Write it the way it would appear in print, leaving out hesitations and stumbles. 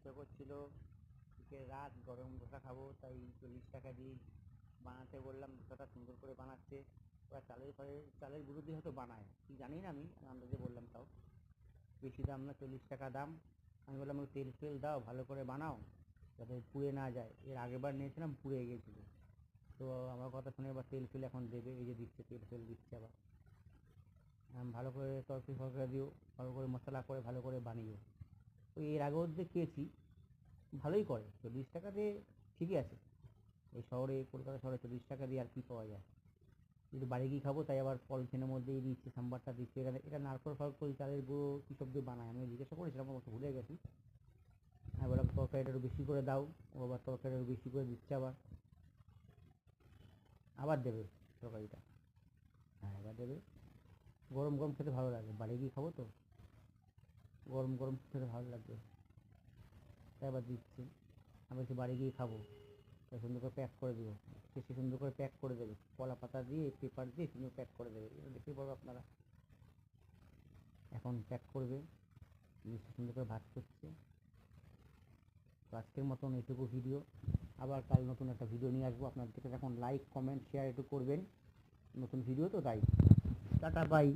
ইচ্ছা করছিল রাত গরম ধোসা খাবো, তাই 40 টাকা দিয়ে বানাতে বললাম। ধোসাটা সুন্দর করে বানাচ্ছে ওরা, চালের গুঁড়ো দিয়ে হয়তো বানায়, কি জানি না, আমি আন্দাজে বললাম। তাও বেশি দাম না, 40 টাকা দাম। আমি বললাম তেল ফেল দাও, ভালো করে বানাও যাতে পুড়ে না যায়। এর আগেরবার নিয়েছিলাম পুড়ে গিয়েছিলো, তো আমার কথা শুনে এবার তেল ফেল এখন দেবে। এই যে দিচ্ছে, তেল ফেল দিচ্ছে আবার। ভালো করে তরকারি ফরকারি দিও, ভালো করে মশলা করে ভালো করে বানিও। ওই এর আগেও যে খেয়েছি, ভালোই করে। 40 টাকাতে ঠিকই আছে। এই শহরে, কলকাতা শহরে 40 টাকা দিয়ে আর কী পাওয়া যায়। কিন্তু বাড়ি গিয়ে খাবো, তাই আবার পলিথিনের মধ্যেই দিচ্ছে, সাম্বারটা দিচ্ছে। এটা নারকোল ফারকোল চালের গুঁড়ো কী সব দিয়ে বানায়, আমি জিজ্ঞাসা করেছিলাম, অবশ্য ভুলে গেছি। আমি বললাম তরকারিটা একটু বেশি করে দাও, ও আবার তরকারিটা একটু বেশি করে দিচ্ছে। আবার দেবে তরকারিটা। হ্যাঁ, এবার দেবে। গরম গরম খেতে ভালো লাগে, বাড়ি গিয়ে খাবো তো, গরম গরম খেতে ভালো লাগবে, তাই আবার দিচ্ছি। আমি বলছি বাড়ি গিয়ে খাবো, তাই সুন্দর করে প্যাক করে দেবো। সে সুন্দর করে প্যাক করে দেবে, কলা পাতা দিয়ে পেপার দিয়ে সুন্দর প্যাক করে দেবে। এটা দেখতেই পারবো আপনারা। এখন প্যাক করবে, সুন্দর করে ভাজ করছে। তো আজকের মতন এইটুকু ভিডিও। আবার কাল নতুন একটা ভিডিও নিয়ে আসবো আপনাদের থেকে। এখন লাইক কমেন্ট শেয়ার একটু করবেন, নতুন ভিডিও তো তাই। Tata, by.